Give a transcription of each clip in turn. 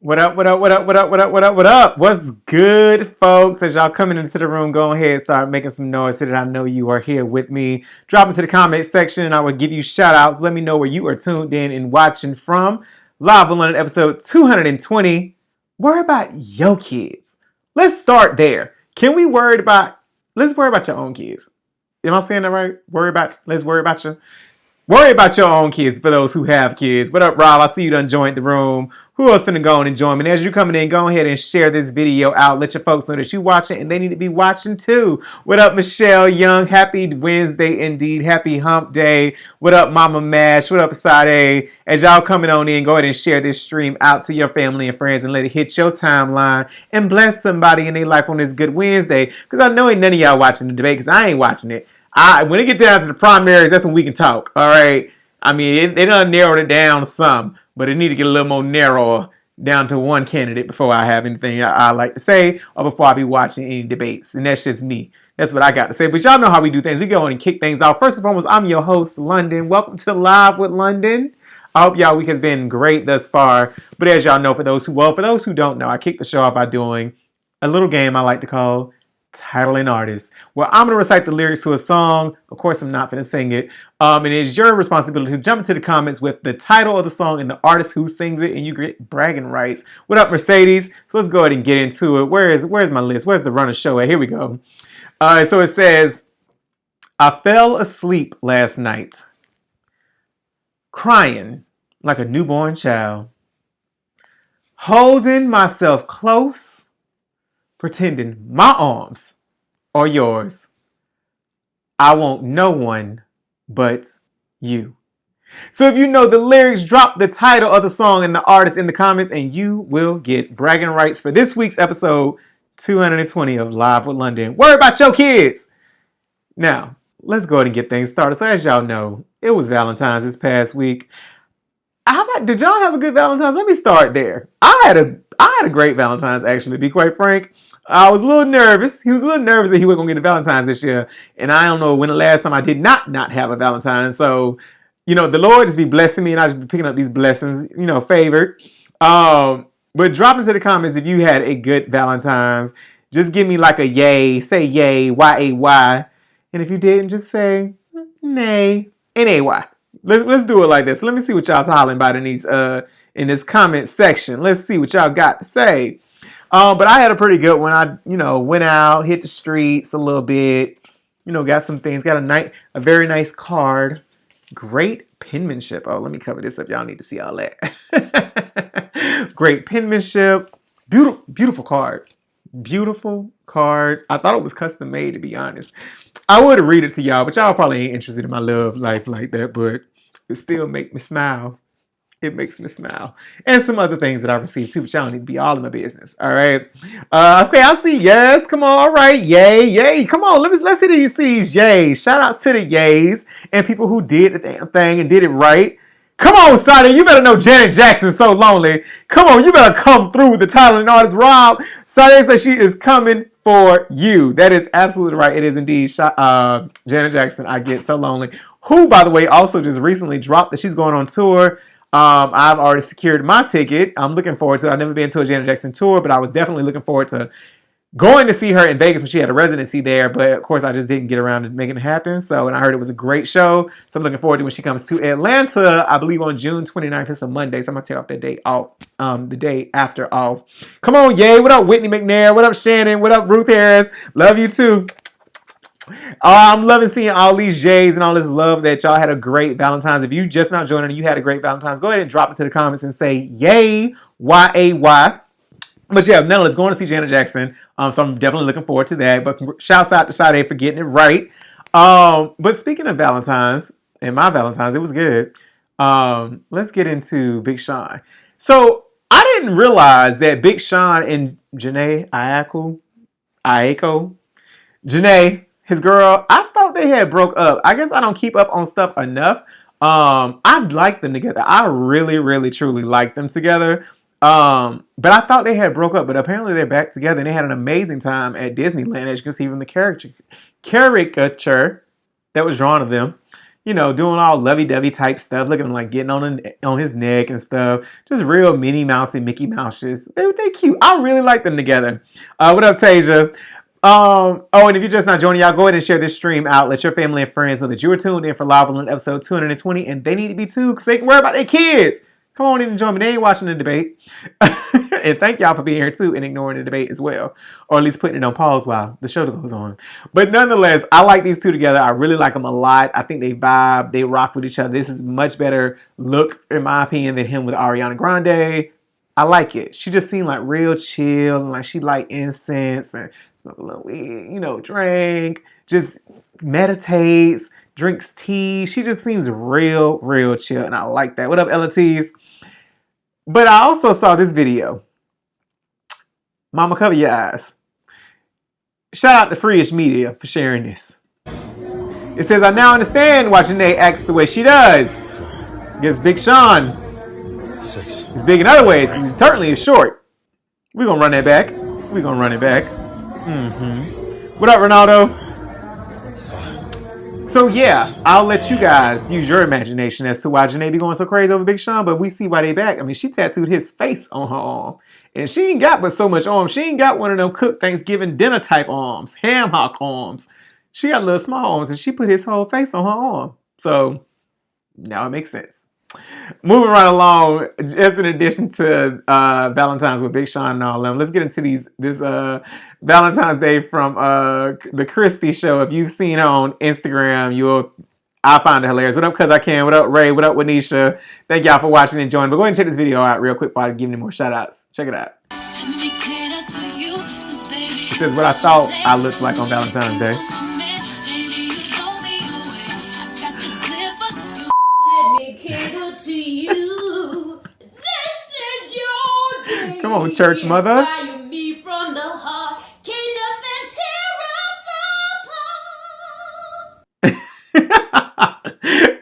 What up, what up, what up, what up, what up, what up, what up? What's good, folks? As y'all coming into the room, go ahead and start making some noise so that I know you are here with me. Drop into the comment section and I will give you shout outs. Let me know where you are tuned in and watching from. Live on London episode 220. Worry about your kids. Let's start there. Let's worry about your own kids. Am I saying that right? Let's worry about you. Worry about your own kids for those who have kids. What up, Rob? I see you done joined the room. Who else finna go on and join me? And as you're coming in, go ahead and share this video out. Let your folks know that you watching and they need to be watching too. What up, Michelle Young? Happy Wednesday indeed. Happy hump day. What up, Mama Mash? What up, Sade? As y'all coming on in, go ahead and share this stream out to your family and friends and let it hit your timeline and bless somebody in their life on this good Wednesday. Because I know ain't none of y'all watching the debate because I ain't watching it. When it get down to the primaries, that's when we can talk. All right. I mean, they done narrowed it down some, but it need to get a little more narrower down to one candidate before I have anything I like to say or before I be watching any debates. And that's just me. That's what I got to say. But y'all know how we do things. We go on and kick things off. First and foremost, I'm your host, London. Welcome to Live with London. I hope y'all week has been great thus far. But as y'all know, for those who don't know, I kick the show off by doing a little game I like to call Title and Artist, where I'm going to recite the lyrics to a song. Of course, I'm not going to sing it. And it's your responsibility to jump into the comments with the title of the song and the artist who sings it, and you get bragging rights. What up, Mercedes? So let's go ahead and get into it. Where's my list? Where's the runner show at? Here we go. So it says, I fell asleep last night, crying like a newborn child, holding myself close, pretending my arms are yours. I want no one but you. So if you know the lyrics, drop the title of the song and the artist in the comments and you will get bragging rights for this week's episode 220 of Live with London. Worry about your kids. Now, let's go ahead and get things started. So as y'all know, it was Valentine's this past week. Did y'all have a good Valentine's? Let me start there. I had a great Valentine's, actually, to be quite frank. I was a little nervous. He was a little nervous that he wasn't going to get a Valentine's this year. And I don't know when the last time I did not have a Valentine's. So, the Lord just be blessing me and I just be picking up these blessings, favored. But drop into the comments if you had a good Valentine's. Just give me like a yay. Say yay, Y-A-Y. And if you didn't, just say nay, N-A-Y. Let's do it like this. Let me see what y'all hollering about in this comment section. Let's see what y'all got to say. But I had a pretty good one. I went out, hit the streets a little bit. Got some things. Got a very nice card. Great penmanship. Oh, let me cover this up. Y'all need to see all that. Great penmanship. Beautiful card. Beautiful card. I thought it was custom made, to be honest. I would read it to y'all, but y'all probably ain't interested in my love life like that, but it still make me smile. It makes me smile. And some other things that I received too, but y'all don't need to be all in my business. All right. Okay, I see yes. Come on. All right. Yay. Yay. Come on. Let's see these yays. Shout outs to the yays and people who did the damn thing and did it right. Come on, Sade. You better know Janet Jackson's So Lonely. Come on. You better come through with the title and artist. Rob. Sade says she is coming for you. That is absolutely right. It is indeed Janet Jackson. I Get So Lonely. Who, by the way, also just recently dropped that she's going on tour. I've already secured my ticket. I'm looking forward to it. I've never been to a Janet Jackson tour, but I was definitely looking forward to going to see her in Vegas when she had a residency there. But of course, I just didn't get around to making it happen. So, and I heard it was a great show. So I'm looking forward to when she comes to Atlanta, I believe on June 29th. It's a Monday. So I'm going to take off that day off, the day after off. Come on, yay. What up, Whitney McNair? What up, Shannon? What up, Ruth Harris? Love you too. I'm loving seeing all these J's and all this love that y'all had a great Valentine's. If you just not joining and you had a great Valentine's, go ahead and drop it to the comments and say yay, Y-A-Y. But yeah, nonetheless, going to see Janet Jackson. So I'm definitely looking forward to that. But shouts out to Sade for getting it right. But speaking of Valentine's and my Valentine's, it was good. Let's get into Big Sean. So I didn't realize that Big Sean and Janae Aiko, Janae, his girl, I thought they had broke up. I guess I don't keep up on stuff enough. I like them together. I really, really, truly like them together. But I thought they had broke up, but apparently they're back together and they had an amazing time at Disneyland, as you can see from the caricature that was drawn of them. doing all lovey-dovey type stuff. Look at him like getting on his neck and stuff. Just real Minnie Mouse and Mickey Mouses. They cute. I really like them together. What up, Tasia? And if you're just not joining, y'all go ahead and share this stream out. Let your family and friends know that you were tuned in for Live on episode 220, and they need to be too, because they can worry about their kids. Come on in and join me. They ain't watching the debate. And thank y'all for being here too and ignoring the debate as well. Or at least putting it on pause while the show goes on. But nonetheless, I like these two together. I really like them a lot. I think they vibe. They rock with each other. This is a much better look, in my opinion, than him with Ariana Grande. I like it. She just seemed like real chill and like she liked incense and smoke a little weed, drink, just meditates, drinks tea. She just seems real, real chill, and I like that. What up, LTs? But I also saw this video. Mama, cover your eyes. Shout out to Freeish Media for sharing this. It says, I now understand why Janae acts the way she does. Against Big Sean. He's big in other ways, because he certainly is short. We're going to run that back. We're going to run it back. What up, Ronaldo? So yeah, I'll let you guys use your imagination as to why Janae be going so crazy over Big Sean, but we see why they back. I mean, she tattooed his face on her arm. And she ain't got but so much arm. She ain't got one of them cooked Thanksgiving dinner type arms, ham hock arms. She got little small arms, and she put his whole face on her arm. So now it makes sense. Moving right along, just in addition to Valentine's with Big Sean and all them, let's get into this Valentine's Day from the Christie show. If you've seen her on Instagram, I find it hilarious. What up, Cuz I Can? What up, Ray? What up, Wanisha? Thank y'all for watching and joining. But go ahead and check this video out real quick before I give any more shout outs. Check it out. This is what I thought I looked like on Valentine's Day. Come on, church mother.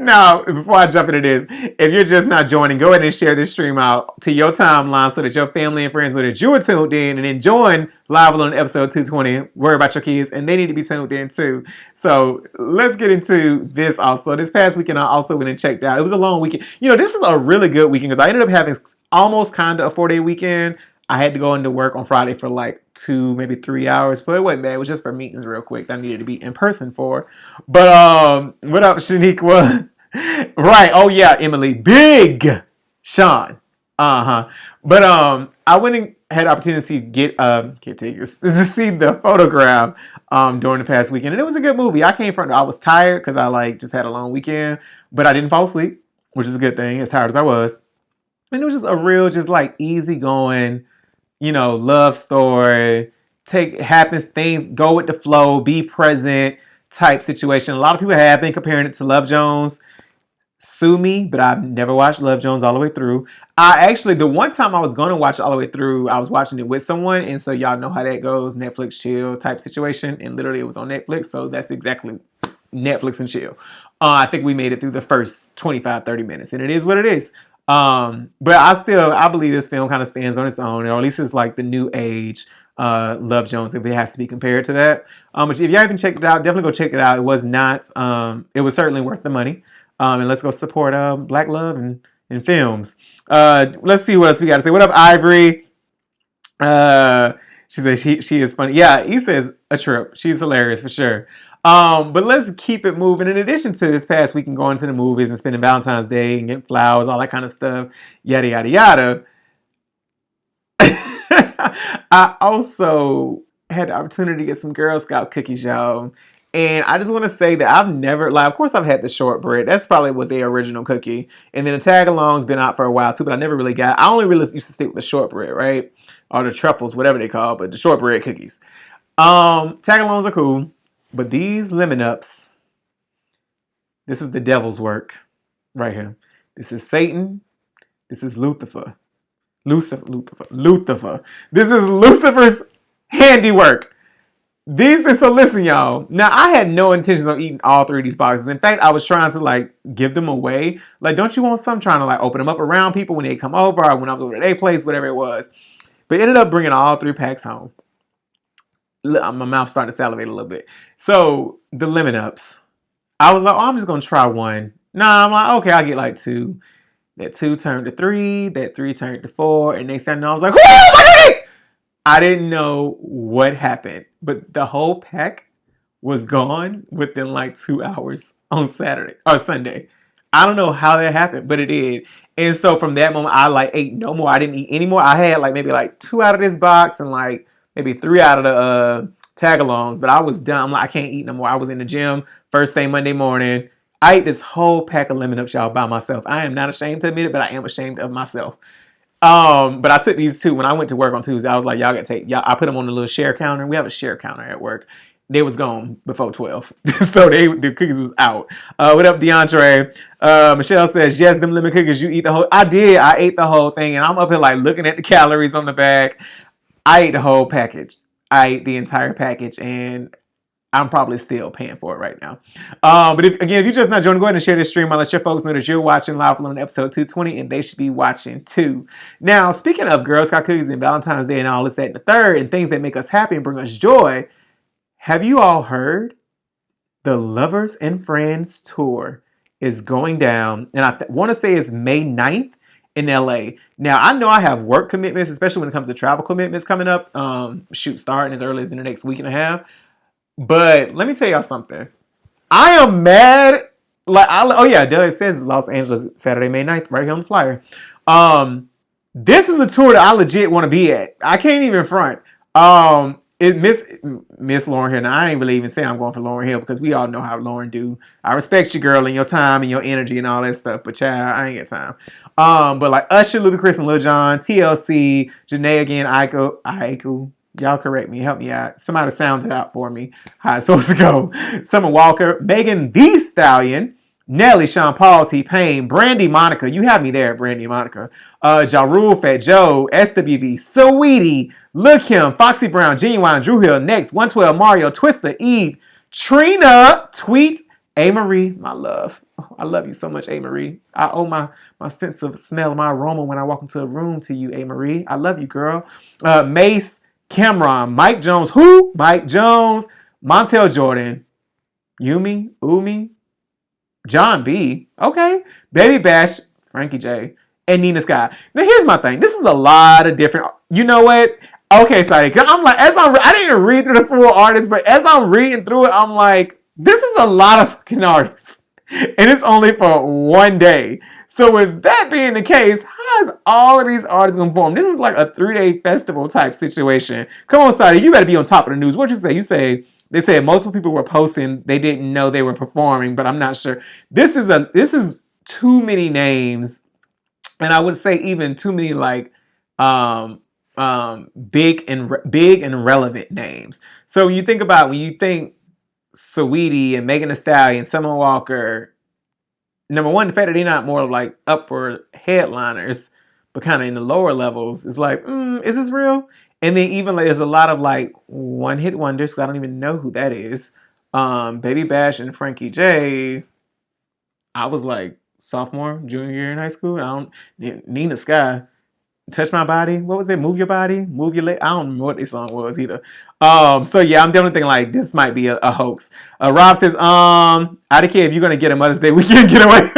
Now, before I jump into this, if you're just not joining, go ahead and share this stream out to your timeline so that your family and friends know that you are tuned in and enjoying Live on episode 220. Worry about your kids, and they need to be tuned in too. So let's get into this also. This past weekend, I also went and checked out. It was a long weekend. This was a really good weekend because I ended up having almost kind of a 4-day weekend. I had to go into work on Friday for like 2, maybe 3 hours, but it wasn't bad. It was just for meetings real quick that I needed to be in person for. But what up, Shaniqua? Right. Oh yeah, Emily. Big Sean. But I went and had opportunity to get to see the photograph during the past weekend, and it was a good movie. I was tired because I just had a long weekend, but I didn't fall asleep, which is a good thing, as tired as I was. And it was just a real, easygoing, love story. Happens things, go with the flow, be present type situation. A lot of people have been comparing it to Love Jones. Sue me, but I've never watched Love Jones all the way through. The one time I was going to watch it all the way through, I was watching it with someone, and so y'all know how that goes, Netflix chill type situation, and literally it was on Netflix, so that's exactly Netflix and chill. I think we made it through the first 25-30 minutes, and it is what it is. But I believe this film kind of stands on its own, or at least it's like the new age Love Jones, if it has to be compared to that. But if you haven't checked it out, definitely go check it out. It was not, it was certainly worth the money. And let's go support Black love and films. Let's see what else we got to say. What up, Ivory? She says she is funny. Yeah, he says a trip. She's hilarious for sure. But let's keep it moving. In addition to this past weekend going to the movies and spending Valentine's Day and getting flowers, all that kind of stuff, yada, yada, yada. I also had the opportunity to get some Girl Scout cookies, y'all. And I just want to say that I've never, of course I've had the shortbread. That's probably was their original cookie. And then the tag-along's been out for a while too, but I never really I only really used to stick with the shortbread, right? Or the truffles, whatever they call, but the shortbread cookies. Tag-alongs are cool, but these lemon ups, this is the devil's work right here. This is Satan. This is Lucifer. Lucifer. This is Lucifer's handiwork. So listen, y'all. Now, I had no intentions of eating all 3 of these boxes. In fact, I was trying to give them away. Don't you want some? Trying to open them up around people when they come over, or when I was over at their place, whatever it was. But ended up bringing all 3 packs home. My mouth's starting to salivate a little bit. So the lemon ups, I was like, oh, I'm just gonna try one. Nah, I'm like, okay, I'll get like two. That two turned to three, that three turned to four, and next thing I know, I was like, oh my goodness! I didn't know what happened, but the whole pack was gone within like 2 hours on Saturday or Sunday. I don't know how that happened, but it did. And so from that moment, I like ate no more. I didn't eat anymore. I had like maybe like two out of this box and like maybe three out of the tagalongs, but I was done. I'm like, I can't eat no more. I was in the gym first thing Monday morning. I ate this whole pack of lemon ups, y'all, by myself. I am not ashamed to admit it, but I am ashamed of myself. But I took these two when I went to work on Tuesday. I was like, y'all gotta take y'all. I put them on the little share counter. We have a share counter at work. They was gone before 12, so the cookies was out. What up, DeAndre? Michelle says yes, them lemon cookies. You eat the whole. I did. I ate the whole thing, and I'm up here like looking at the calories on the back. I ate the whole package. I ate the entire package, and I'm probably still paying for it right now. But if you're just not joining, go ahead and share this stream. I'll let your folks know that you're watching live on episode 220, and they should be watching too. Now, speaking of Girl Scout cookies and Valentine's Day and all this, that, and the third, and things that make us happy and bring us joy, have you all heard the Lovers and Friends tour is going down? And I want to say it's May 9th in LA. Now, I know I have work commitments, especially when it comes to travel commitments coming up. Starting as early as in the next week and a half. But let me tell y'all something. I am mad. It says Los Angeles, Saturday, May 9th, right here on the flyer. This is a tour that I legit want to be at. I can't even front. Miss Lauryn Hill. Now, I ain't really even say I'm going for Lauryn Hill because we all know how Lauryn do. I respect you, girl, and your time and your energy and all that stuff. But child, I ain't got time. But like Usher, Ludacris, and Lil Jon, TLC, Janae again, Aiko. Y'all correct me. Help me out. Somebody sound it out for me. How it's supposed to go. Summer Walker, Megan Thee Stallion, Nelly, Sean Paul, T-Pain, Brandy Monica. You have me there, Brandy Monica. Ja Rule, Fat Joe, SWV, Saweetie, Lil Kim, Foxy Brown, Genuine, Drew Hill, Next, 112, Mario, Twista, Eve, Trina, Tweet, A. Marie, my love. Oh, I love you so much, A. Marie. I owe my sense of smell, my aroma when I walk into a room to you, A. Marie. I love you, girl. Mace, Cameron, Mike Jones, who? Mike Jones, Montel Jordan, Yumi, Umi, John B, okay, Baby Bash, Frankie J, and Nina Sky. Now here's my thing. This is a lot of different. You know what? Okay, sorry. I'm like, I didn't even read through the full artists, but as I'm reading through it, I'm like, this is a lot of fucking artists, and it's only for one day. So with that being the case, how is all of these artists gonna perform? This is like a 3-day festival type situation. Come on, Sadie, you better be on top of the news. What you say? You say they said multiple people were posting they didn't know they were performing, but I'm not sure. This is too many names, and I would say even too many like big and relevant names. So when you think Saweetie and Megan Thee Stallion, Summer Walker. Number one, the fact that they're not more like upper headliners, but kind of in the lower levels, is like, is this real? And then even like there's a lot of like one hit wonders. I don't even know who that is. Baby Bash and Frankie J. I was like sophomore, junior year in high school. Nina Sky. Touch My Body. What was it? Move Your Body? Move Your Leg? I don't remember what this song was either. So yeah, I'm definitely thinking like this might be a hoax. Rob says, I don't care if you're gonna get a Mother's Day weekend getaway.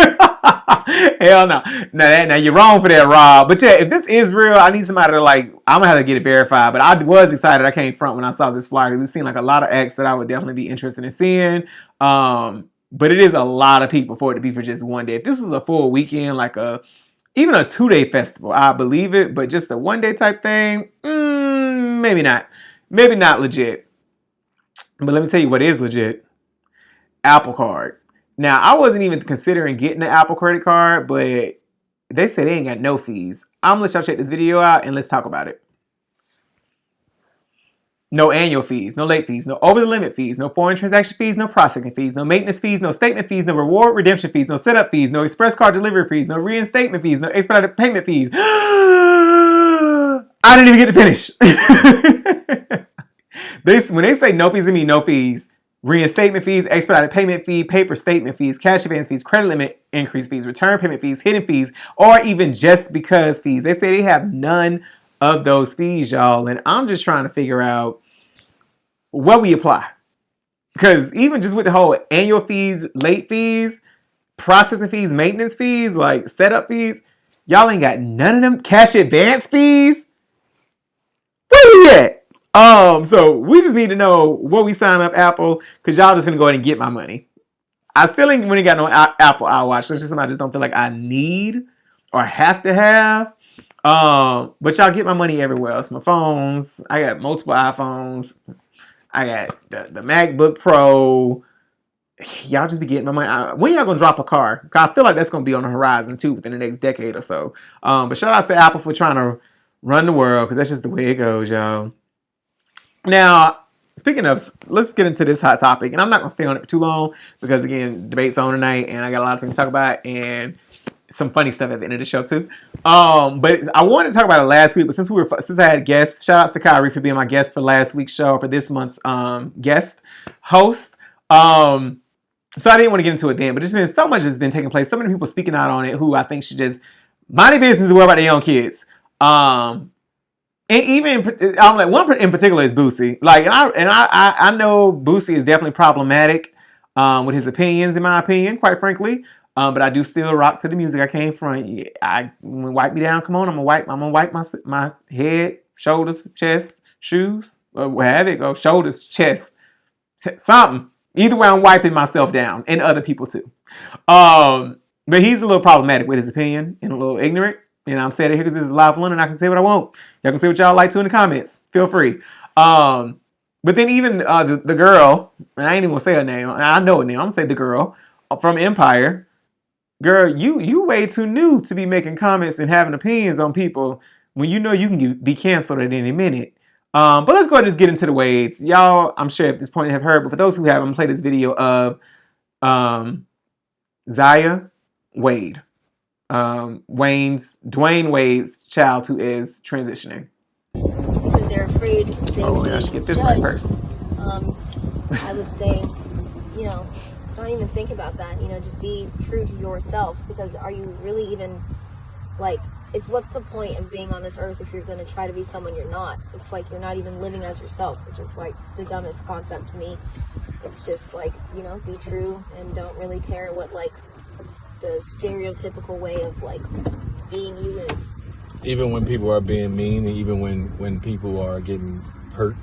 Hell no. Now you're wrong for that, Rob. But yeah, if this is real, I need somebody to like, I'm gonna have to get it verified. But I was excited. I came front when I saw this flyer. It seemed like a lot of acts that I would definitely be interested in seeing. But it is a lot of people for it to be for just one day. If this is a full weekend, like even a 2-day festival, I believe it, but just a 1-day type thing, maybe not. Maybe not legit. But let me tell you what is legit. Apple Card. Now, I wasn't even considering getting an Apple credit card, but they said they ain't got no fees. I'm going to let y'all check this video out and let's talk about it. No annual fees, no late fees, no over-the-limit fees, no foreign transaction fees, no processing fees, no maintenance fees, no statement fees, no reward redemption fees, no setup fees, no express card delivery fees, no reinstatement fees, no expedited payment fees. I didn't even get to finish. When they say no fees, they mean no fees. Reinstatement fees, expedited payment fee, paper statement fees, cash advance fees, credit limit increase fees, return payment fees, hidden fees, or even just because fees. They say they have none of those fees, y'all. And I'm just trying to figure out where we apply. Because even just with the whole annual fees, late fees, processing fees, maintenance fees, like setup fees, y'all ain't got none of them cash advance fees. Where we at? So we just need to know what we sign up Apple, because y'all just gonna go ahead and get my money. I still ain't when got no Apple iWatch. That's just something I just don't feel like I need or have to have. But y'all get my money everywhere else. My phones. I got multiple iPhones. I got the MacBook Pro. Y'all just be getting my money. When y'all gonna drop a car? Cause I feel like that's gonna be on the horizon too within the next decade or so. But shout out to Apple for trying to run the world, because that's just the way it goes, y'all. Now, speaking of, let's get into this hot topic, and I'm not gonna stay on it for too long because again, debate's on tonight, and I got a lot of things to talk about, and some funny stuff at the end of the show too. But I wanted to talk about it last week, but since I had guests, shout out to Kyrie for being my guest for last week's show, for this month's guest host. So I didn't want to get into it then, but there's been so much that's been taking place. So many people speaking out on it who I think should just mind their business and worry about their own kids. And even I'm like one in particular is Boosie. Like, I know Boosie is definitely problematic with his opinions, in my opinion, quite frankly. But I do still rock to the music. I came from. Wipe me down. Come on, I'm gonna wipe my head, shoulders, chest, shoes, or wherever it goes. Shoulders, chest, something. Either way, I'm wiping myself down and other people too. But he's a little problematic with his opinion and a little ignorant. And I'm saying it here because this is live London. I can say what I want. Y'all can say what y'all like to in the comments. Feel free. But then even the girl, and I ain't even gonna say her name. I know her name. I'm gonna say the girl from Empire. Girl, you way too new to be making comments and having opinions on people when you know you can be canceled at any minute. But let's go ahead and just get into the Wades. Y'all, I'm sure at this point have heard, but for those who haven't, I'm gonna play this video of Zaya Wade. Dwayne Wade's child who is transitioning. Because they're afraid they will I should get this judged. right first. I would say, don't even think about that. Just be true to yourself. Because are you really even, what's the point of being on this earth if you're going to try to be someone you're not? It's like you're not even living as yourself, which is like the dumbest concept to me. It's just be true and don't really care what the stereotypical way of being you is. Even when people are being mean, and even when people are getting hurt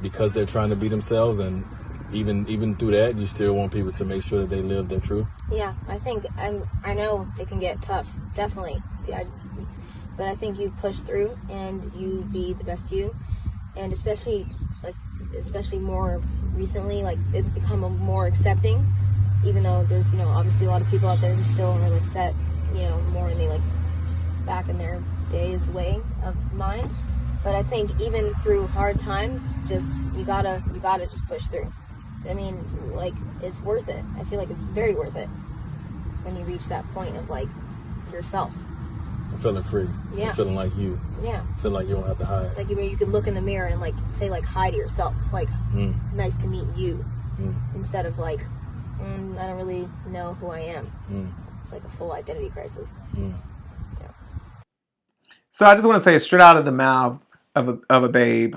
because they're trying to be themselves, and even through that, you still want people to make sure that they live their truth. Yeah, I know it can get tough, definitely. But I think you push through and you be the best you, and especially more recently, it's become more accepting. Even though there's, obviously a lot of people out there who still are set, more in the back in their days way of mind. But I think even through hard times, just you gotta just push through. I mean, it's worth it. I feel like it's very worth it when you reach that point of yourself. Feeling free. Yeah. Feeling like you. Yeah. Feeling like you don't have to hide. Where you can look in the mirror and say hi to yourself. Nice to meet you. Instead of I don't really know who I am. It's a full identity crisis. Yeah. So I just want to say straight out of the mouth of a babe,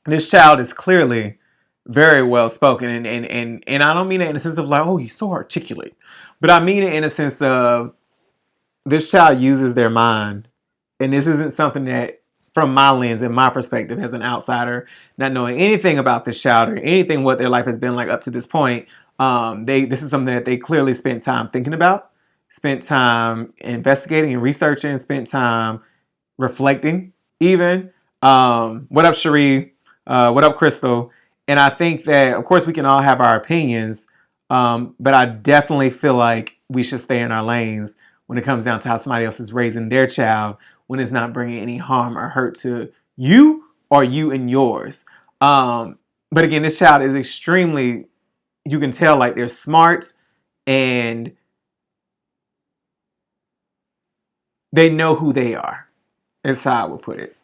this child is clearly very well spoken, and I don't mean it in a sense of oh, you're so articulate, but I mean it in a sense of this child uses their mind, and this isn't something that, from my lens and my perspective as an outsider, not knowing anything about this child or anything what their life has been like up to this point, this is something that they clearly spent time thinking about, spent time investigating and researching, spent time reflecting even. What up, Cherie? What up, Crystal? And I think that, of course, we can all have our opinions, but I definitely feel like we should stay in our lanes when it comes down to how somebody else is raising their child when it's not bringing any harm or hurt to you or you and yours. But again, this child is extremely, you can tell they're smart and they know who they are. Is how I would put it.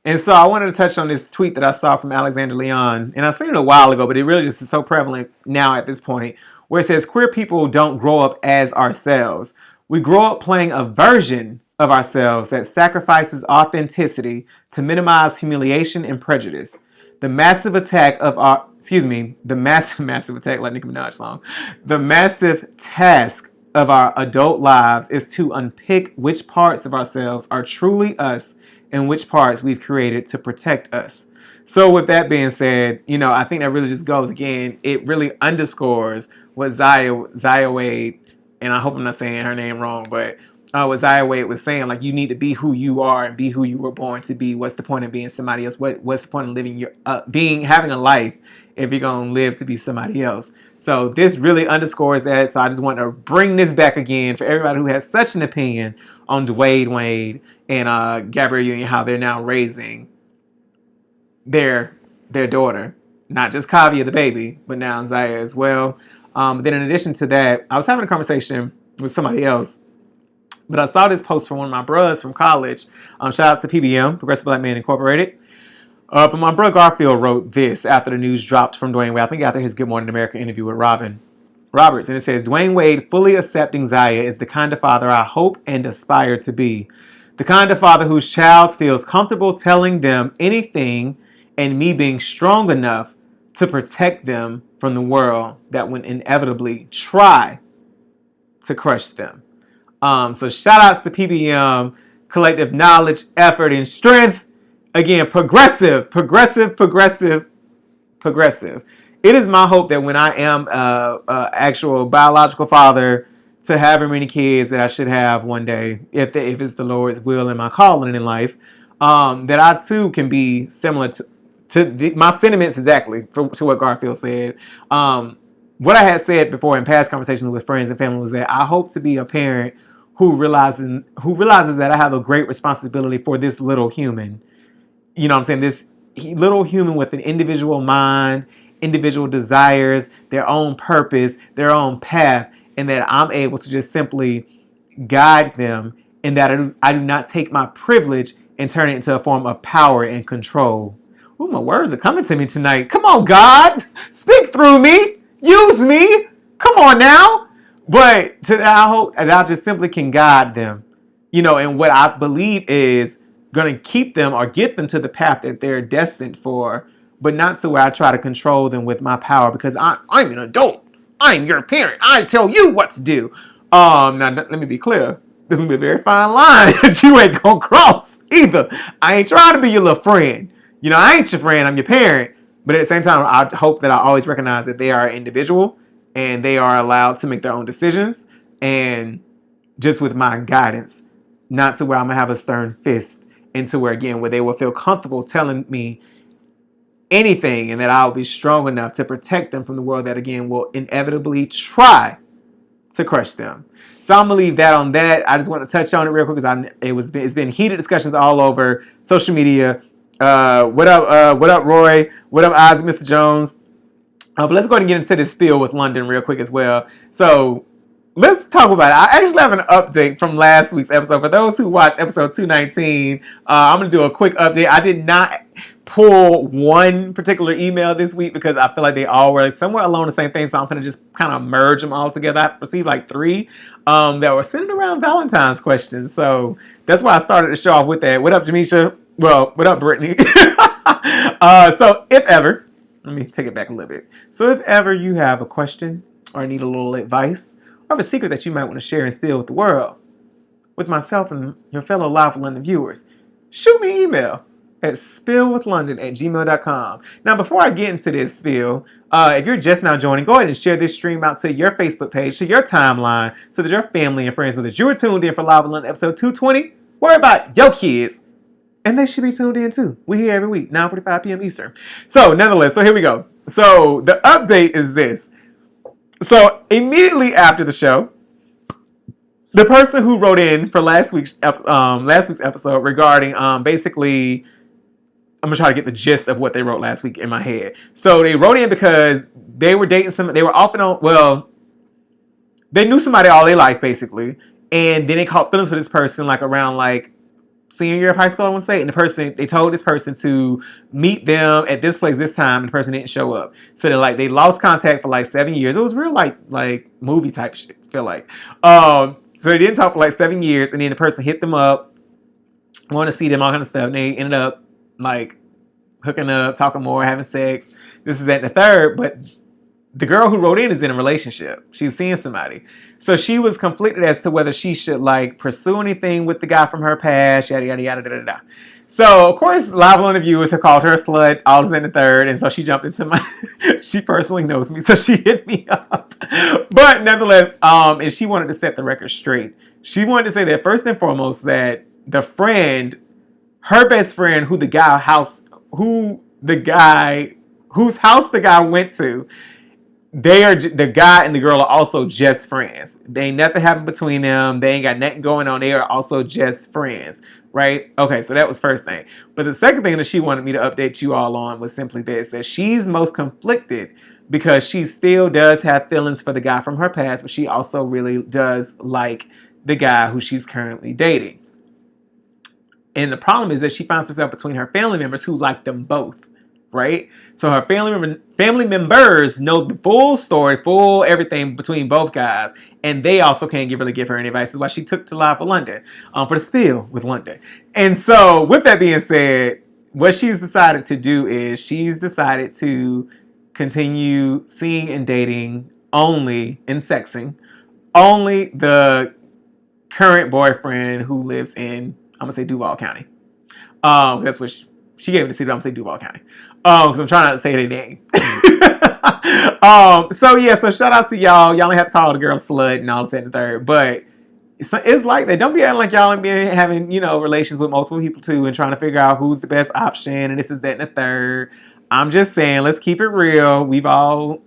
And so I wanted to touch on this tweet that I saw from Alexander Leon. And I seen it a while ago, but it really just is so prevalent now at this point, where it says, queer people don't grow up as ourselves. We grow up playing a version of ourselves that sacrifices authenticity to minimize humiliation and prejudice. The massive attack of our, the massive attack, like Nicki Minaj song. The massive task of our adult lives is to unpick which parts of ourselves are truly us and which parts we've created to protect us. So with that being said, I think that really just goes again. It really underscores what Zaya Wade, and I hope I'm not saying her name wrong, but what Zaya Wade was saying, like, you need to be who you are and be who you were born to be. What's the point of being somebody else? What's the point of living having a life if you're gonna live to be somebody else? So this really underscores that. So I just want to bring this back again for everybody who has such an opinion on Dwayne Wade and Gabrielle Union, how they're now raising their daughter, not just Kavia the baby, but now Zaya as well. Then in addition to that, I was having a conversation with somebody else. But I saw this post from one of my bros from college. Shout outs to PBM, Progressive Black Man Incorporated. But my bro Garfield wrote this after the news dropped from Dwayne Wade. I think after his Good Morning America interview with Robin Roberts. And it says, Dwayne Wade fully accepting Zaya is the kind of father I hope and aspire to be. The kind of father whose child feels comfortable telling them anything and me being strong enough to protect them from the world that would inevitably try to crush them. So shout outs to PBM, collective knowledge, effort, and strength. Again, progressive. It is my hope that when I am a actual biological father to however many kids that I should have one day, if it's the Lord's will and my calling in life, that I too can be similar to my sentiments exactly to what Garfield said. What I had said before in past conversations with friends and family was that I hope to be a parent who realizes that I have a great responsibility for this little human. You know what I'm saying? This little human with an individual mind, individual desires, their own purpose, their own path, and that I'm able to just simply guide them, and that I do not take my privilege and turn it into a form of power and control. Ooh, my words are coming to me tonight. Come on, God. Speak through me. Use me. Come on now. But I hope that I just simply can guide them, and what I believe is going to keep them or get them to the path that they're destined for, but not to where I try to control them with my power, because I'm an adult. I'm your parent. I tell you what to do. Now, let me be clear. This is going to be a very fine line that you ain't going to cross either. I ain't trying to be your little friend. I ain't your friend. I'm your parent. But at the same time, I hope that I always recognize that they are an individual and they are allowed to make their own decisions, and just with my guidance, not to where I'm going to have a stern fist, into where, again, where they will feel comfortable telling me anything, and that I'll be strong enough to protect them from the world that, again, will inevitably try to crush them. So I'm gonna leave that on that. I just want to touch on it real quick because it's been heated discussions all over social media. What up, Roy? What up, Isaac, Mr. Jones? But let's go ahead and get into this spiel with London real quick as well. So let's talk about it. I actually have an update from last week's episode. For those who watched episode 219, I'm going to do a quick update. I did not pull one particular email this week because I feel like they all were somewhere along the same thing. So I'm going to just kind of merge them all together. I received like 3 that were centered around Valentine's questions. So that's why I started the show off with that. What up, Jamisha? Well, what up, Brittany? So if ever, let me take it back a little bit. So if ever you have a question or need a little advice, or have a secret that you might want to share and spill with the world, with myself and your fellow Live London viewers, shoot me an email at spillwithlondon@gmail.com. Now, before I get into this spill, if you're just now joining, go ahead and share this stream out to your Facebook page, to your timeline, so that your family and friends know that you were tuned in for Live London episode 220. Worry about your kids, and they should be tuned in too. We're here every week, 9:45 p.m. Eastern. So, nonetheless, so here we go. So, the update is this. So, immediately after the show, the person who wrote in for last week's episode regarding basically, I'm gonna try to get the gist of what they wrote last week in my head. So they wrote in because they were dating they were off and on. Well, they knew somebody all their life basically, and then they caught feelings for this person like around like senior year of high school, I want to say, and they told this person to meet them at this place this time, and the person didn't show up. So they lost contact for like 7 years. It was real like movie type shit, I feel like. So they didn't talk for like 7 years, and then the person hit them up, wanted to see them, all kind of stuff, and they ended up like hooking up, talking more, having sex. This is that and the third, but the girl who wrote in is in a relationship. She's seeing somebody. So she was conflicted as to whether she should like pursue anything with the guy from her past, yada, yada, yada, da, da, da. So, of course, live on the viewers have called her a slut, all is in the third. And so she jumped into my, she personally knows me. So she hit me up. But nonetheless, and she wanted to set the record straight. She wanted to say that first and foremost, that the friend, her best friend, whose house the guy went to, the guy and the girl are also just friends. They ain't nothing happened between them. They ain't got nothing going on. They are also just friends, right? Okay, so that was first thing. But the second thing that she wanted me to update you all on was simply this, that she's most conflicted because she still does have feelings for the guy from her past, but she also really does like the guy who she's currently dating. And the problem is that she finds herself between her family members who like them both, right? So her family members know the full story, full everything between both guys, and they also can't really give her any advice. That's why she took to live for London, for the spill with London. And so, with that being said, what she's decided to do is she's decided to continue seeing and dating only and sexing only the current boyfriend who lives in, I'm gonna say, Duval County. That's what she gave me the city. I'm gonna say Duval County. Because I'm trying not to say their name. So yeah, so shout outs to y'all. Y'all ain't have to call the girl slut and all this and the third. But it's like that. Don't be acting like y'all ain't been having, relations with multiple people too and trying to figure out who's the best option and this is that and the third. I'm just saying, let's keep it real. We've all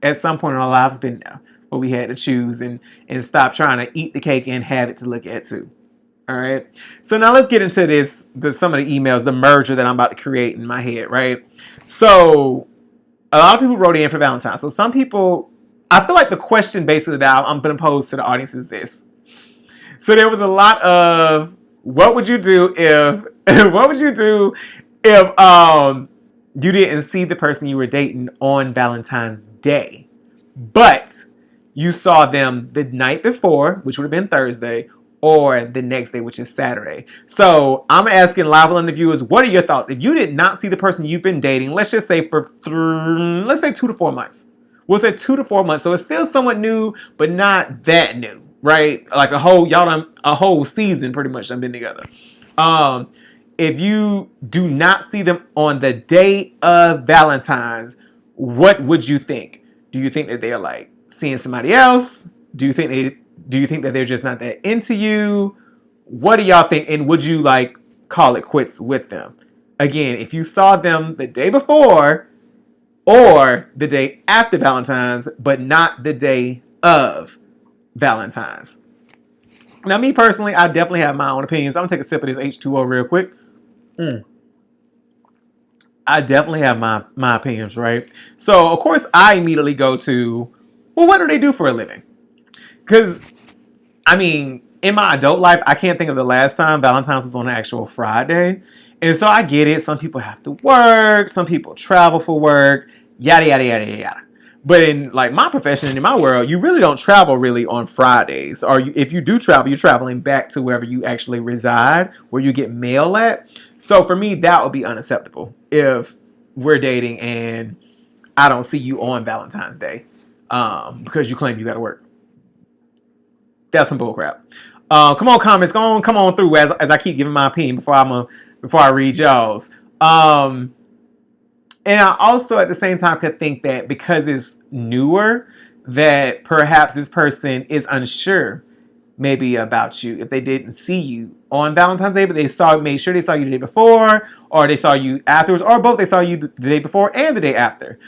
at some point in our lives been there where we had to choose and stop trying to eat the cake and have it to look at too. All right. So now let's get into some of the emails, the merger that I'm about to create in my head, right? So a lot of people wrote in for Valentine's. So some people, I feel like the question basically that I'm going to pose to the audience is this. So there was a lot of, what would you do if you didn't see the person you were dating on Valentine's Day, but you saw them the night before, which would have been Thursday, or the next day, which is Saturday. So I'm asking live on the viewers, what are your thoughts? If you did not see the person you've been dating, let's just say let's say 2 to 4 months. We'll say 2 to 4 months. So it's still somewhat new, but not that new, right? Like a whole season pretty much I've been together. If you do not see them on the day of Valentine's, what would you think? Do you think that they're like seeing somebody else? Do you think that they're just not that into you? What do y'all think? And would you like call it quits with them? Again, if you saw them the day before or the day after Valentine's, but not the day of Valentine's. Now, me personally, I definitely have my own opinions. I'm going to take a sip of this H2O real quick. I definitely have my opinions, right? So, of course, I immediately go to, well, what do they do for a living? Because, I mean, in my adult life, I can't think of the last time Valentine's was on an actual Friday. And so I get it. Some people have to work. Some people travel for work. Yada, yada, yada, yada. But in like my profession and in my world, you really don't travel really on Fridays. Or if you do travel, you're traveling back to wherever you actually reside, where you get mail at. So for me, that would be unacceptable if we're dating and I don't see you on Valentine's Day because you claim you got to work. That's some bullcrap. Come on, comments. Come on through as I keep giving my opinion before I read y'all's. And I also at the same time could think that because it's newer, that perhaps this person is unsure maybe about you if they didn't see you on Valentine's Day, but made sure they saw you the day before, or they saw you afterwards, or both. They saw you the day before and the day after.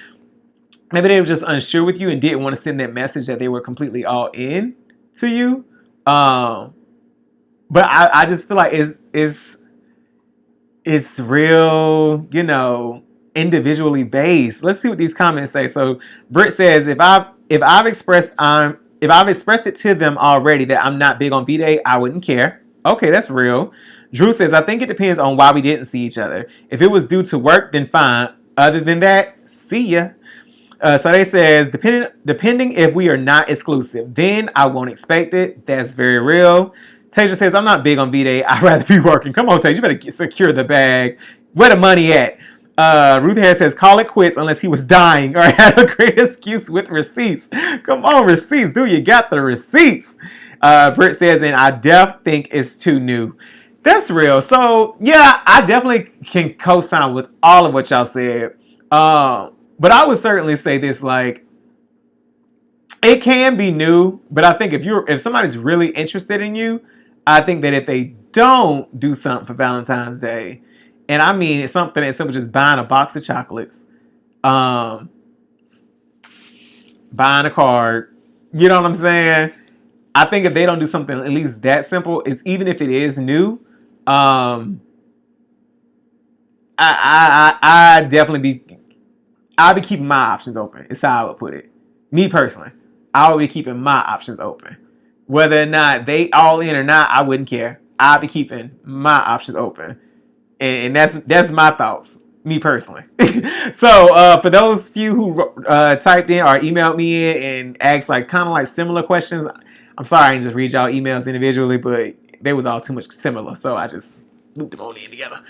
Maybe they were just unsure with you and didn't want to send that message that they were completely all in to you. But I just feel like it's real, individually based. Let's see what these comments say. So Britt says, if I've expressed it to them already that I'm not big on B-Day, I wouldn't care. Okay, that's real. Drew says, I think it depends on why we didn't see each other. If it was due to work, then fine. Other than that, see ya. Sade says, depending if we are not exclusive, then I won't expect it. That's very real. Tasia says, I'm not big on B-Day. I'd rather be working. Come on, Tasia, you better secure the bag. Where the money at? Ruth Harris says, call it quits unless he was dying or had a great excuse with receipts. Come on, receipts. Dude, you got the receipts. Britt says, and I think it's too new. That's real. So, yeah, I definitely can co-sign with all of what y'all said. But I would certainly say this, like, it can be new, but I think if somebody's really interested in you, I think that if they don't do something for Valentine's Day, and I mean it's something as simple as just buying a box of chocolates, buying a card, you know what I'm saying? I think if they don't do something at least that simple, it's even if it is new, I definitely I'll be keeping my options open. It's how I would put it. Me personally, I will be keeping my options open. Whether or not they all in or not, I wouldn't care. I'll be keeping my options open. And that's my thoughts. Me personally. So for those few who typed in or emailed me in and asked like kind of like similar questions, I'm sorry I didn't just read y'all emails individually, but they was all too much similar. So I just looped them all in together.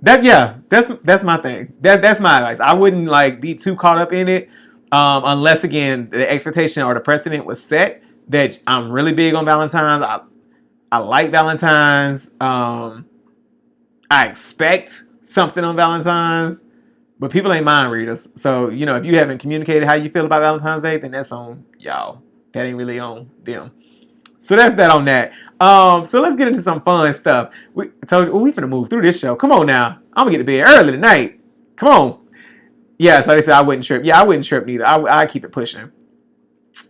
That's my thing. That's my advice. I wouldn't like be too caught up in it, unless again the expectation or the precedent was set that I'm really big on Valentine's. I like Valentine's. I expect something on Valentine's, but people ain't mind readers. So you know if you haven't communicated how you feel about Valentine's Day, then that's on y'all. That ain't really on them. So that's that on that. So let's get into some fun stuff. We finna move through this show. Come on now. I'm gonna get to bed early tonight. Come on. Yeah, so they said I wouldn't trip. Yeah, I wouldn't trip neither. I keep it pushing.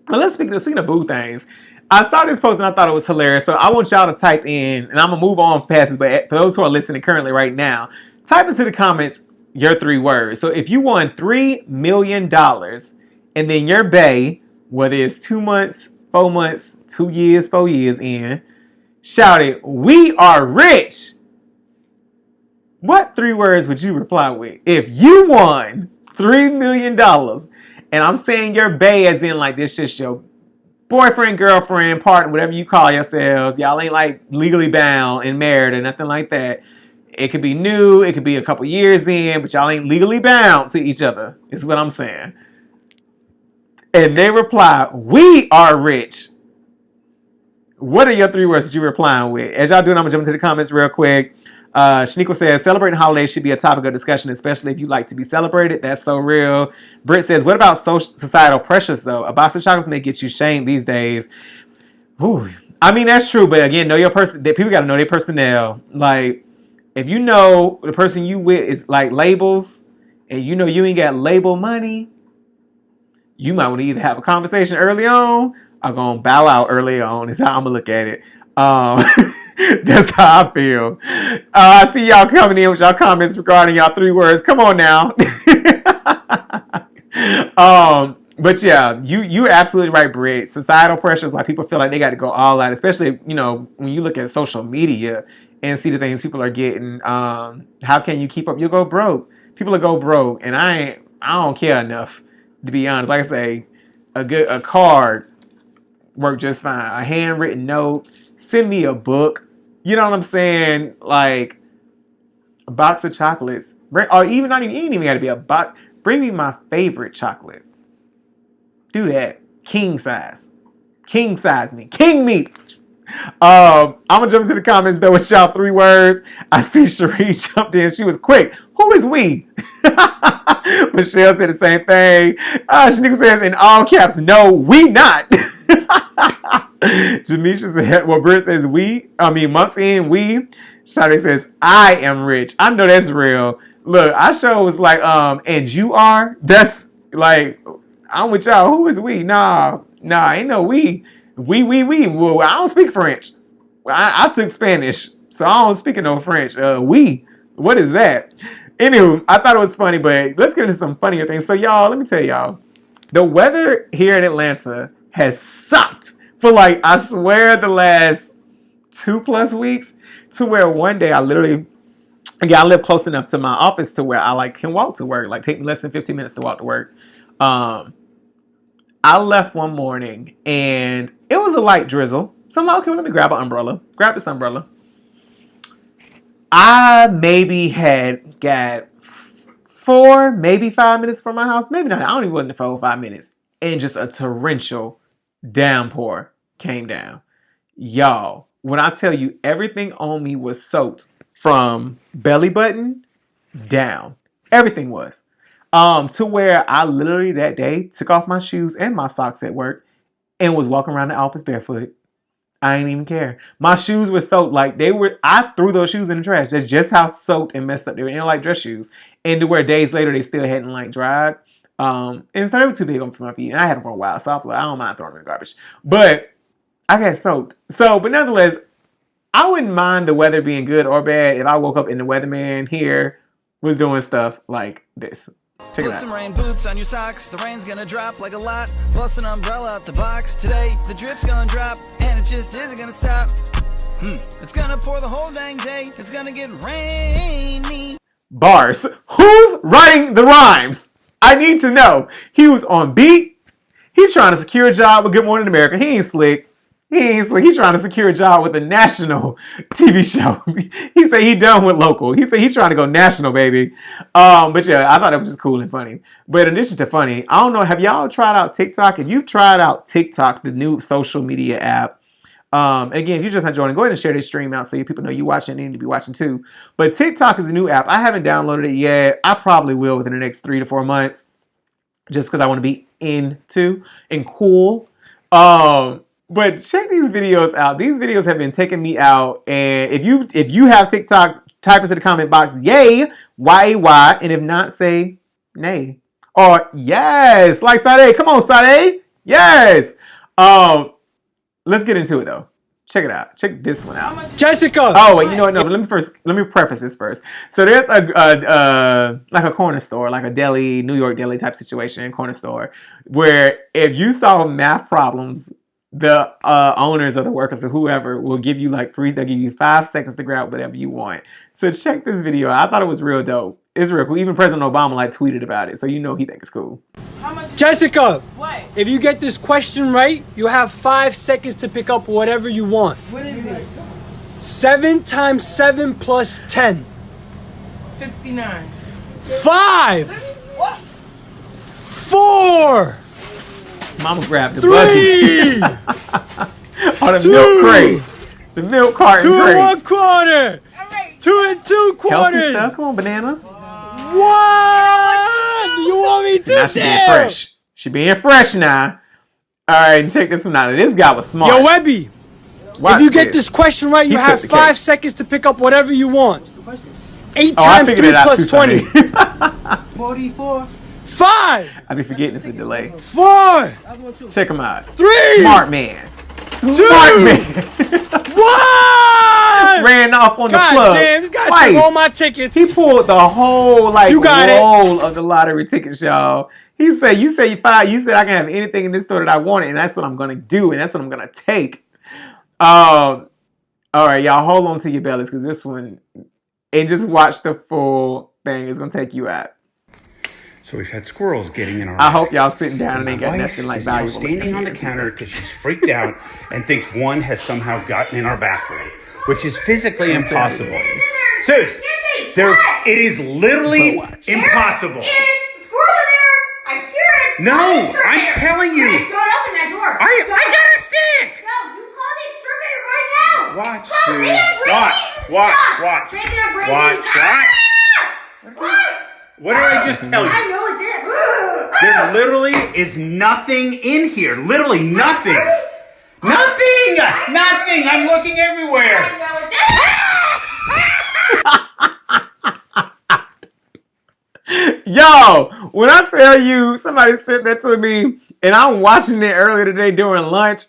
But let's speaking of boo things. I saw this post and I thought it was hilarious. So I want y'all to type in, and I'm gonna move on past this, but for those who are listening currently right now, type into the comments your 3 words. So if you won $3 million and then your bae, whether it's 2 months, 4 months, 2 years, 4 years in, shouted, "We are rich." What 3 words would you reply with? If you won $3 million, and I'm saying your bae as in like this just your boyfriend, girlfriend, partner, whatever you call yourselves. Y'all ain't like legally bound and married or nothing like that. It could be new, it could be a couple years in, but y'all ain't legally bound to each other, is what I'm saying. And they reply, "We are rich." What are your 3 words that you're replying with? As y'all doing, I'm going to jump into the comments real quick. Shaniqua says, celebrating holidays should be a topic of discussion, especially if you like to be celebrated. That's so real. Britt says, what about societal pressures, though? A box of chocolates may get you shamed these days. Ooh. I mean, that's true, but again, know your person. People got to know their personnel. Like, if you know the person you with is like labels, and you know you ain't got label money, you might want to either have a conversation early on or going to bow out early on is how I'm going to look at it. That's how I feel. I see y'all coming in with y'all comments regarding y'all 3 words. Come on now. But yeah, you're absolutely right, Britt. Societal pressures, like people feel like they got to go all out, especially, you know, when you look at social media and see the things people are getting. How can you keep up? You'll go broke. People will go broke, and I don't care enough, to be honest. Like I say, a card work just fine. A handwritten note, send me a book. You know what I'm saying? Like a box of chocolates, or even not even, it ain't even got to be a box. Bring me my favorite chocolate. Do that. King size me. King me. I'm gonna jump into the comments though with y'all 3 words. I see Cherie jumped in. She was quick. Who is we? Michelle said the same thing. Shaniqua says in all caps, no, we not. Jamisha said, well, Britt says months in, we. Shade says, I am rich. I know that's real. Look, I sure was like, and you are? That's like, I'm with y'all. Who is we? Nah, ain't no we. We. Well, I don't speak French. I took Spanish, so I don't speak no French. We. What is that? Anywho, I thought it was funny, but let's get into some funnier things. So, y'all, let me tell y'all, the weather here in Atlanta has sucked for like, I swear, the last 2+ weeks, to where one day I literally, again, I live close enough to my office to where I like can walk to work, like take me less than 15 minutes to walk to work. I left one morning and it was a light drizzle. So I'm like, okay, well, let me grab an umbrella. Grab this umbrella. I maybe had got 4, maybe 5 minutes from my house. Maybe not. I don't even want the 4 or 5 minutes. And just a torrential downpour came down. Y'all, when I tell you everything on me was soaked from belly button down. Everything was. To where I literally that day took off my shoes and my socks at work and was walking around the office barefoot. I didn't even care. My shoes were soaked like they were. I threw those shoes in the trash. That's just how soaked and messed up they were. And like dress shoes. And to where days later they still hadn't like dried. And so they were too big for my feet. And I had them for a while. So I was like, I don't mind throwing them in the garbage. But I got soaked. So, but nonetheless, I wouldn't mind the weather being good or bad if I woke up and the weatherman here was doing stuff like this. Check it Put out. some rain boots on your socks. The rain's gonna drop like a lot. Bust an umbrella out the box. Today, the drip's gonna drop, and it just isn't gonna stop. It's gonna pour the whole dang day. It's gonna get rainy. Bars. Who's writing the rhymes? I need to know. He was on beat. He's trying to secure a job with Good Morning America. He ain't slick. He's trying to secure a job with a national TV show. He said he done with local. He said he's trying to go national, baby. But yeah, I thought it was just cool and funny. But in addition to funny, I don't know, have y'all tried out TikTok? If you've tried out TikTok, the new social media app, again, if you're just not joining, go ahead and share this stream out so you people know you watching and need to be watching too. But TikTok is a new app. I haven't downloaded it yet. I probably will within the next 3 to 4 months, just because I want to be into and cool. But check these videos out. These videos have been taking me out. And if you have TikTok, type into the comment box, yay, Y-A-Y. And if not, say nay. Or yes, like Sade. Come on, Sade. Yes. Let's get into it though. Check it out. Check this one out. Jessica. Oh wait, you know what? No, let me preface this first. So there's like a corner store, like a deli, New York deli type situation, corner store, where if you solve math problems, the owners or the workers or whoever will give you they'll give you 5 seconds to grab whatever you want. So check this video out. I thought it was real dope. It's real cool. Even President Obama tweeted about it, so you know he thinks it's cool. Jessica. What? If you get this question right, you have 5 seconds to pick up whatever you want. What is it? 7 times 7 plus 10. 59. 5. What? 4. Mama grabbed the 3. bucket. On the 2. milk crate. The milk carton 2 crate. and 1/4. All right. 2 and 2 Healthy quarters. stuff. Come on, bananas. What? You want me to Now she being fresh. She being fresh now. All right, check this one out. This guy was smart. Yo, Webby. Watch If you get this question right, you He have took the 5 cake. seconds to pick up whatever you want. 8 Oh, I times figured 3 it out plus too, 20. Sonny. 44. 5. I be forgetting it's a delay. 4. Check him out. 3. Smart man. Smart 2. man. What? Ran off on God the plug. damn, this guy twice. took all my tickets. He pulled the whole You got it. roll of the lottery tickets, y'all. He said, "You say you five. You said I can have anything in this store that I wanted, and that's what I'm gonna do, and that's what I'm gonna take." All right, y'all, hold on to your bellies because this one, and just watch the full thing. It's gonna take you out. So we've had squirrels getting in our I way. hope y'all sitting down and My ain't got wife nothing like is now valuable. standing on the counter because she's freaked out and thinks one has somehow gotten in our bathroom, which is physically impossible. Sus, it is literally impossible. I hear it. No, I'm telling you. Don't open that door. I got a stick. No, you call the exterminator right now. Watch, Call Sus. Brandon, Watch. Brandon, Brandon, Watch. Ah! What did I just tell I you? know it did. There literally is nothing in here. Literally nothing. Right? Nothing. Nothing. I'm looking everywhere. I know it did. Yo, when I tell you somebody sent that to me and I'm watching it earlier today during lunch,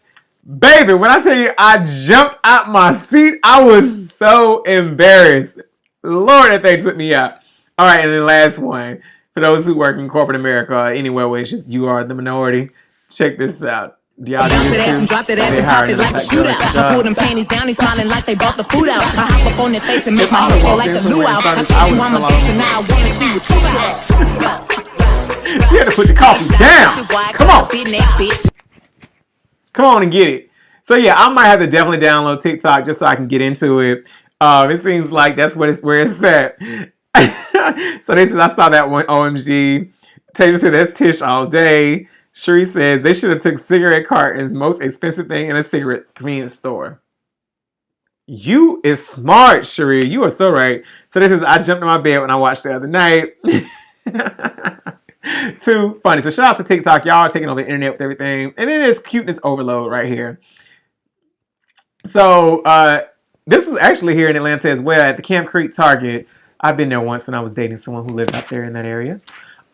baby, when I tell you I jumped out my seat, I was so embarrassed. Lord, that thing took me out. All right, and then last one. For those who work in corporate America or anywhere where it's just you are the minority, check this out. Do y'all do this too? Drop that ass They and pop hiring it like a black girl shootout. at the I job. pull them panties down, they smiling like they brought the food out. I hop up on their face and make If my I head walked like in a somewhere luau. and I started, told I you would I'm a fell bitch off. and now I wanna see what you got. She had to put the coffee down. Come on. Come on and get it. So yeah, I might have to definitely download TikTok just so I can get into it. It seems like that's where it's at. So they said, I saw that one. OMG. Tasia said, that's Tish all day. Sheree says, they should have took cigarette cartons, most expensive thing in a cigarette convenience store. You is smart, Sheree. You are so right. So this is, I jumped in my bed when I watched the other night. Too funny. So shout out to TikTok. Y'all are taking over the internet with everything. And then there's cuteness overload right here. So this was actually here in Atlanta as well at the Camp Creek Target. I've been there once when I was dating someone who lived out there in that area.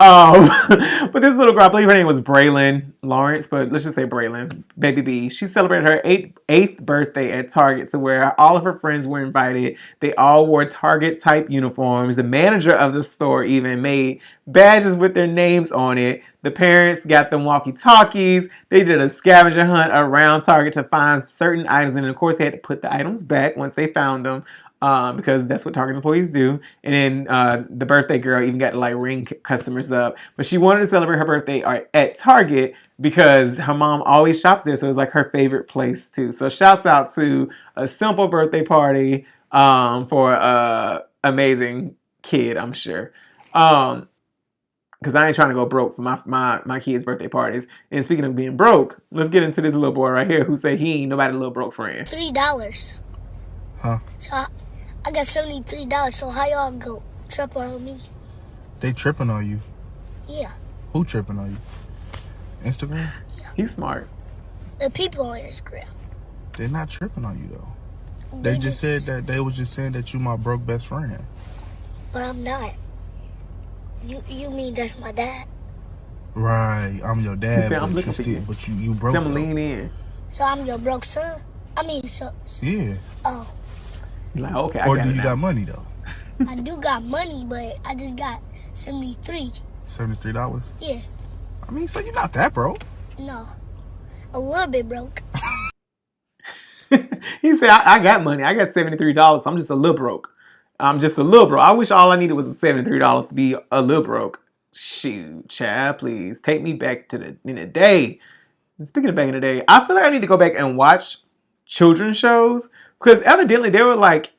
But this little girl, I believe her name was Braylon Lawrence, but let's just say Braylon, baby B. She celebrated her eighth birthday at Target, so where all of her friends were invited. They all wore Target type uniforms. The manager of the store even made badges with their names on it. The parents got them walkie-talkies. They did a scavenger hunt around Target to find certain items, and of course they had to put the items back once they found them. Because that's what Target employees do. And then the birthday girl even got to like ring customers up. But she wanted to celebrate her birthday at Target because her mom always shops there. So it was like her favorite place too. So shouts out to a simple birthday party for an amazing kid, I'm sure. Because I ain't trying to go broke for my kids' birthday parties. And speaking of being broke, let's get into this little boy right here who said he ain't nobody little broke friend. $3. Huh? So I got $73, so how y'all go tripping on me? They tripping on you. Yeah. Who tripping on you? Instagram? Yeah. He's smart. The people on Instagram. They're not tripping on you though. They just said that they was just saying that you my broke best friend. But I'm not. You mean that's my dad? Right, I'm your dad, I'm but you broke. I'm lean in. So I'm your broke son? I mean, so. Yeah. Oh. Like, okay, or do you got money though? I do got money, but I just got $73. $73? Yeah. I mean, so you're not that broke. No. A little bit broke. He said, I got money. I got $73. I'm just a little broke. I'm just a little broke. I wish all I needed was $73 to be a little broke. Shoot, child, please. Take me back in the day. And speaking of back in the day, I feel like I need to go back and watch children's shows. Because evidently there were like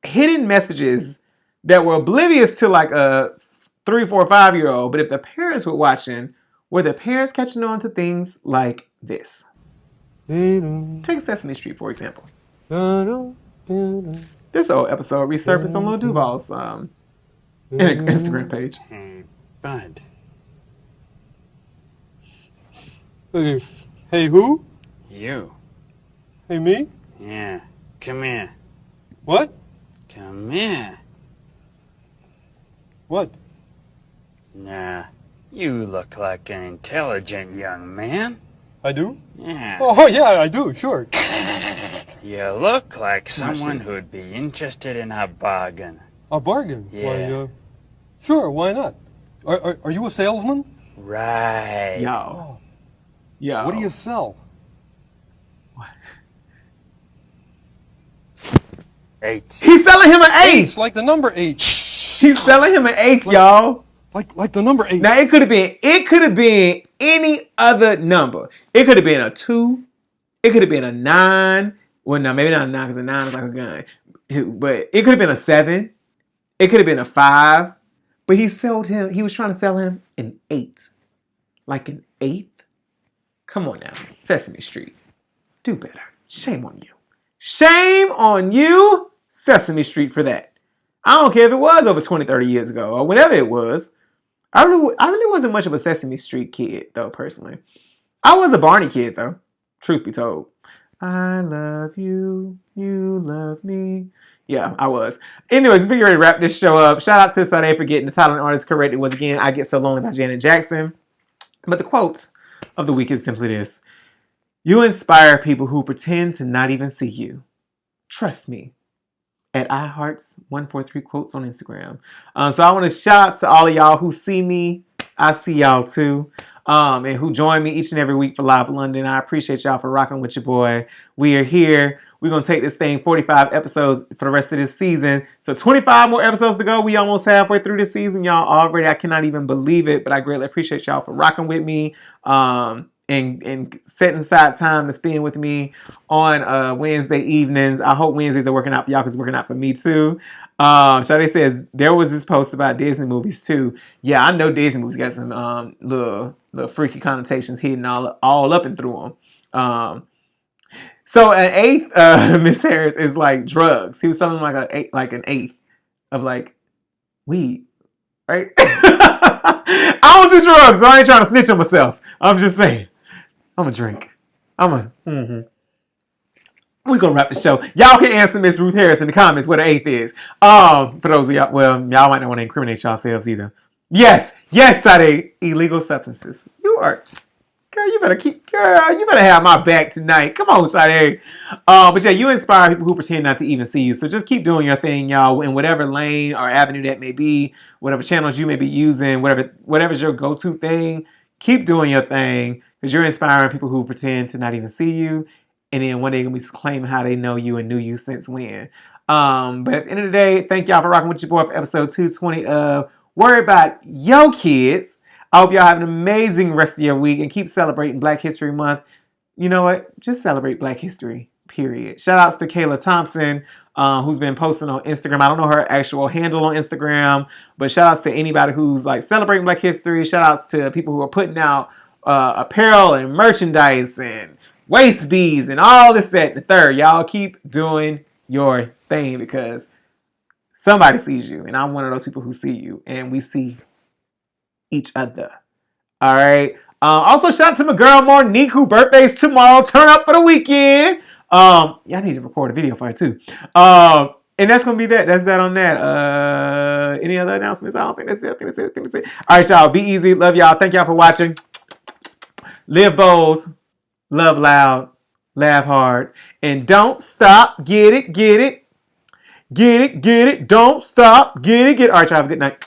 hidden messages that were oblivious to like a 3, 4, 5-year-old. But if the parents were watching, were the parents catching on to things like this? Take Sesame Street, for example. This old episode resurfaced on Lil Duval's Instagram page. Hey, bud. Hey, who? You. Hey, me? Yeah. Come here. What? Come here. What? Nah. You look like an intelligent young man. I do? Yeah. Oh, yeah, I do, sure. You look like someone who'd be interested in a bargain. A bargain? Yeah. Why, sure, why not? Are you a salesman? Right. Yo. Oh. Yo. What do you sell? What? 8. He's selling him an 8. It's like the number 8. He's selling him an 8, y'all. Like the number 8. Now it could have been any other number. It could have been a 2. It could have been a 9. Well, no, maybe not a 9 because a 9 is like a gun. 2, but it could have been a 7. It could have been a 5. But he was trying to sell him an 8. Like an 8th? Come on now. Sesame Street. Do better. Shame on you. Shame on you, Sesame Street, for that. I don't care if it was over 20, 30 years ago or whenever it was. I really wasn't much of a Sesame Street kid, though, personally. I was a Barney kid, though, truth be told. I love you, you love me. Yeah, I was. Anyways, we're ready to wrap this show up. Shout out to Sade for getting the title and artist correct. It was, again, I Get So Lonely by Janet Jackson. But the quote of the week is simply this. You inspire people who pretend to not even see you. Trust me. At iHearts143 quotes on Instagram. So I want to shout out to all of y'all who see me. I see y'all too. And who join me each and every week for Live London. I appreciate y'all for rocking with your boy. We are here. We're going to take this thing 45 episodes for the rest of this season. So 25 more episodes to go. We almost halfway through this season, y'all. Already, I cannot even believe it. But I greatly appreciate y'all for rocking with me. And setting aside time to spend with me on Wednesday evenings. I hope Wednesdays are working out for y'all because it's working out for me too. Sade says there was this post about Disney movies too. Yeah, I know Disney movies got some little freaky connotations hidden all up and through them. So an eighth, Miss Harris, is like drugs. He was selling like an eighth of like weed, right? I don't do drugs, so I ain't trying to snitch on myself. I'm just saying. I'm a drink. We're gonna wrap the show. Y'all can answer Miss Ruth Harris in the comments what an eighth is. For those of y'all, well, y'all might not want to incriminate yourselves either. Yes, Sade, illegal substances. You are, girl, you better have my back tonight. Come on, Sade. But yeah, you inspire people who pretend not to even see you. So just keep doing your thing, y'all, in whatever lane or avenue that may be, whatever channels you may be using, whatever's your go-to thing. Keep doing your thing because you're inspiring people who pretend to not even see you. And then one day you're going to be claiming how they know you and knew you since when. But at the end of the day, thank y'all for rocking with your boy for episode 220 of Worry About Yo Kids. I hope y'all have an amazing rest of your week and keep celebrating Black History Month. You know what? Just celebrate Black History, period. Shout outs to Kayla Thompson, who's been posting on Instagram. I don't know her actual handle on Instagram, but shout outs to anybody who's like celebrating Black History. Shout outs to people who are putting out apparel and merchandise and waist beads and all this, that, and the third. Y'all keep doing your thing because somebody sees you, and I'm one of those people who see you, and we see each other. All right. Also, shout out to my girl Monique, who birthday's tomorrow. Turn up for the weekend. Y'all need to record a video for her too. And that's gonna be that. That's that on that. Any other announcements? I don't think that's it. I think that's it. All right, y'all. Be easy. Love y'all. Thank y'all for watching. Live bold. Love loud, laugh hard, and don't stop. Get it. Don't stop. Get it. All right, y'all have a good night.